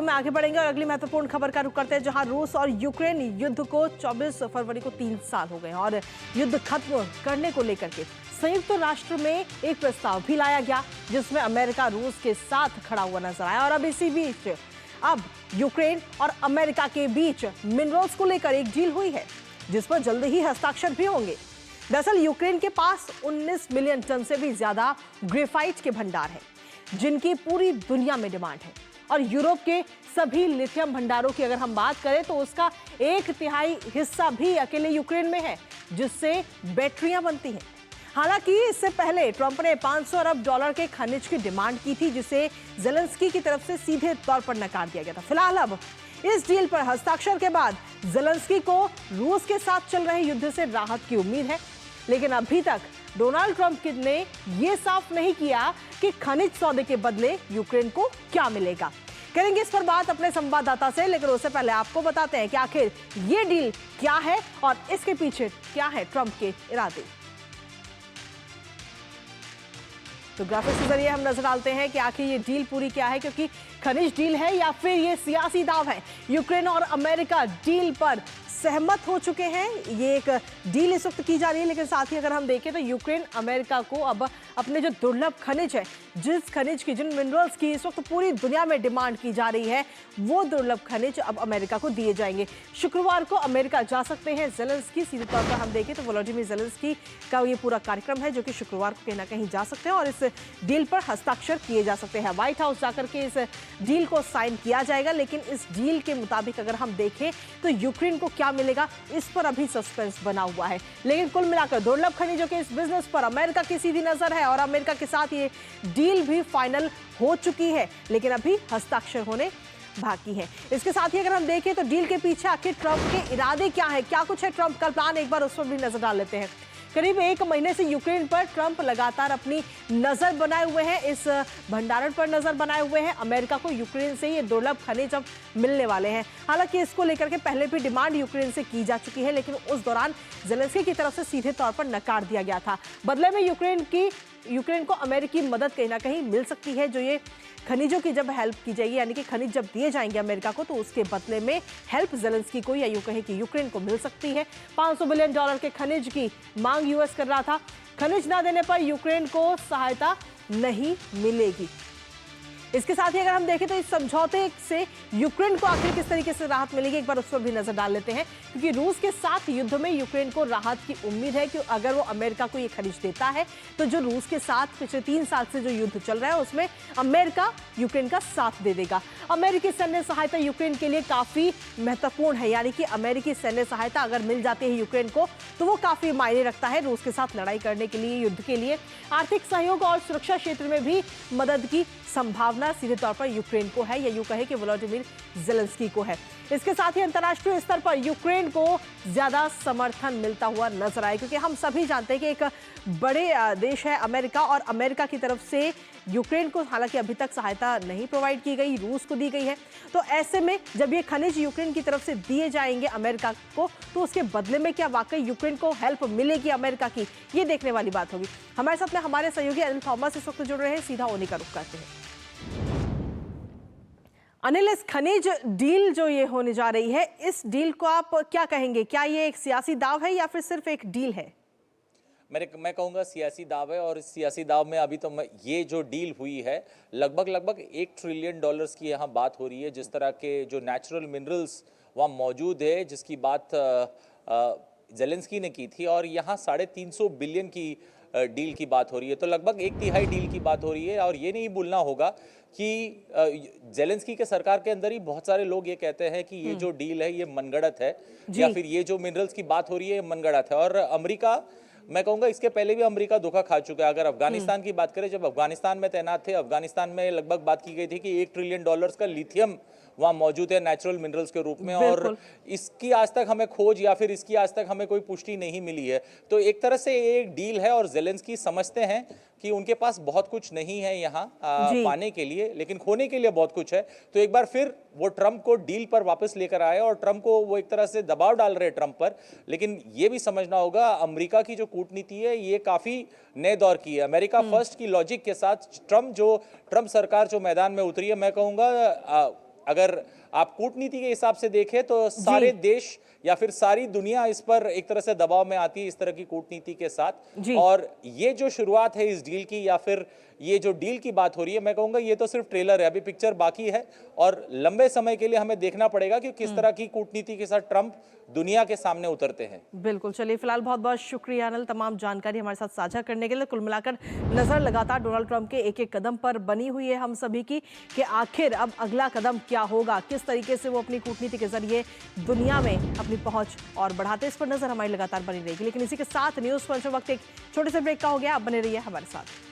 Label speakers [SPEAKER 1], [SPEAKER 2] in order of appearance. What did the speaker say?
[SPEAKER 1] में आगे बढ़ेंगे और अगली महत्वपूर्ण खबर का रुख करते हैं, जहां रूस और यूक्रेन युद्ध को 24 फरवरी को 3 साल हो गए और युद्ध खत्म करने को लेकर के संयुक्त राष्ट्र में एक प्रस्ताव भी लाया गया, जिसमें अमेरिका रूस के साथ खड़ा हुआ नजर आया। और अब इसी बीच अब यूक्रेन और अमेरिका के बीच मिनरल्स को लेकर एक डील हुई है, जिस पर जल्द ही हस्ताक्षर भी होंगे। दरअसल यूक्रेन के पास 19 मिलियन टन से भी ज्यादा ग्रेफाइट के भंडार हैं, जिनकी पूरी दुनिया में डिमांड है। और यूरोप के सभी लिथियम भंडारों की अगर हम बात करें तो उसका 1/3 हिस्सा भी अकेले यूक्रेन में है, जिससे बैटरियां बनती हैं। हालांकि इससे पहले ट्रंप ने $500 अरब के खनिज की डिमांड की थी, जिसे जेलेंस्की की तरफ से सीधे तौर पर नकार दिया गया था। फिलहाल अब इस डील पर हस्ताक्षर के बाद जेलेंस्की को रूस के साथ चल रहे युद्ध से राहत की उम्मीद है, लेकिन अभी तक डोनाल्ड ट्रंप ने यह साफ नहीं किया कि खनिज सौदे के बदले यूक्रेन को क्या मिलेगा। करेंगे इस पर बात अपने संवाददाता से, लेकिन उससे पहले आपको बताते हैं कि आखिर ये डील क्या है और इसके पीछे क्या है ट्रंप के इरादे। तो ग्राफिक्स के जरिए हम नजर डालते हैं कि आखिर ये डील पूरी क्या है, क्योंकि खनिज डील है या फिर ये सियासी दाव है। यूक्रेन और अमेरिका डील पर सहमत हो चुके हैं। ये एक डील इस वक्त की जा रही है, लेकिन साथ ही अगर हम देखें तो यूक्रेन अमेरिका को अब अपने जो दुर्लभ खनिज है, जिन मिनरल्स की इस वक्त पूरी दुनिया में डिमांड की जा रही है, वो दुर्लभ खनिज अब अमेरिका को दिए जाएंगे। शुक्रवार को अमेरिका जा सकते हैं जेलेंस्की। सीधे तौर पर हम देखें तो वोलोडिमिर जेलेंस्की का ये पूरा कार्यक्रम है, जो कि शुक्रवार को कहीं ना कहीं जा सकते हैं और इस डील पर हस्ताक्षर किए जा सकते हैं। व्हाइट हाउस जाकर के इस डील को साइन किया जाएगा, लेकिन इस डील के मुताबिक अगर हम देखें तो यूक्रेन को क्या मिलेगा, इस पर अभी सस्पेंस बना हुआ है। लेकिन कुल मिलाकर दुर्लभ खनिजों के इस बिजनेस पर अमेरिका की सीधी नजर है और अमेरिका के साथ ये डील भी फाइनल हो चुकी है, लेकिन अभी हस्ताक्षर होने बाकी है। इसके साथ ही अगर हम देखें तो डील के पीछे आखिर ट्रंप के इरादे क्या है, क्या कुछ है ट्रंप का प्लान, एक बार उस पर भी नजर डाल लेते हैं। करीब 1 महीने से यूक्रेन पर ट्रंप लगातार अपनी नजर बनाए हुए हैं, इस भंडारण पर नजर बनाए हुए हैं। अमेरिका को यूक्रेन से ये दुर्लभ खनिज अब मिलने वाले हैं। हालांकि इसको लेकर के पहले भी डिमांड यूक्रेन से की जा चुकी है, लेकिन उस दौरान जेलेंस्की की तरफ से सीधे तौर पर नकार दिया गया था। बदले में यूक्रेन को अमेरिकी मदद कहीं ना कहीं मिल सकती है। जो ये खनिजों की जब हेल्प की जाएगी, यानी कि खनिज जब दिए जाएंगे अमेरिका को, तो उसके बदले में हेल्प जेलेंस्की को या यूं कहें कि यूक्रेन को मिल सकती है। $500 बिलियन के खनिज की मांग यूएस कर रहा था। खनिज ना देने पर यूक्रेन को सहायता नहीं मिलेगी। इसके साथ ही अगर हम देखें तो इस समझौते से यूक्रेन को आखिर किस तरीके से राहत मिलेगी, एक बार उस पर भी नजर डाल लेते हैं। क्योंकि रूस के साथ युद्ध में यूक्रेन को राहत की उम्मीद है कि अगर वो अमेरिका को ये खनिज देता है, तो जो रूस के साथ पिछले 3 साल से जो युद्ध चल रहा है, उसमें अमेरिका यूक्रेन का साथ दे देगा। अमेरिकी सैन्य सहायता यूक्रेन के लिए काफी महत्वपूर्ण है, यानी कि अमेरिकी सैन्य सहायता अगर मिल जाती है यूक्रेन को, तो वो काफी मायने रखता है रूस के साथ लड़ाई करने के लिए, युद्ध के लिए। आर्थिक सहयोग और सुरक्षा क्षेत्र में भी मदद की संभावना सीधे तौर पर यूक्रेन को है, या यूं कहे कि वोलोडिमिर जेलेंस्की को है। इसके साथ ही अंतर्राष्ट्रीय स्तर पर यूक्रेन को ज्यादा समर्थन मिलता हुआ नजर आए, क्योंकि हम सभी जानते हैं कि एक बड़े देश है अमेरिका, और अमेरिका की तरफ से यूक्रेन को हालांकि अभी तक सहायता नहीं प्रोवाइड की गई, रूस को दी गई है। तो ऐसे में जब ये खनिज यूक्रेन की तरफ से दिए जाएंगे अमेरिका को, तो उसके बदले में क्या वाकई यूक्रेन को हेल्प मिलेगी अमेरिका की, ये देखने वाली बात होगी। हमारे साथ में हमारे सहयोगी अनिल थॉमस इस वक्त जुड़ रहे हैं, सीधा उन्हीं का रुख करते हैं। अनिल, इस खनिज डील जो ये होने जा रही है, इस डील को आप क्या कहेंगे? क्या ये एक सियासी दाव है या फिर सिर्फ एक डील है?
[SPEAKER 2] मैं कहूँगा सियासी दाव है, और इस सियासी दाव में अभी तो ये जो डील हुई है लगभग $1 ट्रिलियन की यहाँ बात हो रही है। जिस तरह के जो नेचुरल मिनरल्स वहाँ मौजूद है, जिसकी बात जेलेंस्की ने की थी, और यहाँ 350 बिलियन की डील की बात हो रही है, तो लगभग 1/3 डील की बात हो रही है। और ये नहीं भूलना होगा कि जेलेंस्की के सरकार के अंदर ही बहुत सारे लोग ये कहते हैं कि ये जो डील है ये मनगढ़ंत है, या फिर ये जो मिनरल्स की बात हो रही है ये मनगढ़ंत है। और अमेरिका, मैं कहूँगा इसके पहले भी अमेरिका धोखा खा चुका है। अगर अफगानिस्तान की बात करें, जब अफगानिस्तान में तैनात थे, अफगानिस्तान में लगभग बात की गई थी कि $1 ट्रिलियन का लिथियम वहाँ मौजूद है नेचुरल मिनरल्स के रूप में, और इसकी आज तक हमें खोज या फिर इसकी आज तक हमें कोई पुष्टि नहीं मिली है। तो एक तरह से ये एक डील है, और जेलेंस्की समझते हैं कि उनके पास बहुत कुछ नहीं है यहाँ पाने के लिए, लेकिन खोने के लिए बहुत कुछ है। तो एक बार फिर वो ट्रंप को डील पर वापस लेकर आए, और ट्रंप को वो एक तरह से दबाव डाल रहे हैं ट्रंप पर। लेकिन ये भी समझना होगा, अमेरिका की जो कूटनीति है ये काफ़ी नए दौर की है। अमेरिका फर्स्ट की लॉजिक के साथ ट्रंप सरकार जो मैदान में उतरी है, मैं कहूँगा अगर आप कूटनीति के हिसाब से देखें तो सारे देश या फिर सारी दुनिया इस पर एक तरह से दबाव में आती है इस तरह की कूटनीति के साथ। और ये जो शुरुआत है इस डील की, या फिर ये जो डील की बात हो रही है, मैं कहूंगा ये तो सिर्फ ट्रेलर है, अभी पिक्चर बाकी है और लंबे समय के लिए हमें देखना पड़ेगा कि किस तरह की कूटनीति के साथ ट्रंप दुनिया के सामने उतरते हैं।
[SPEAKER 1] बिल्कुल, चलिए फिलहाल बहुत बहुत शुक्रिया अनिल, तमाम जानकारी हमारे साथ साझा करने के लिए। कुल मिलाकर नजर लगातार डोनाल्ड ट्रंप के एक एक कदम पर बनी हुई है हम सभी की कि आखिर अब अगला कदम क्या होगा, किस तरीके से वो अपनी कूटनीति के जरिए दुनिया में अपनी पहुंच और बढ़ाते, इस पर नजर हमारी लगातार बनी रहेगी। लेकिन इसी के साथ न्यूज पंच वक्त एक छोटे से ब्रेक का हो गया, आप बने रहिए हमारे साथ।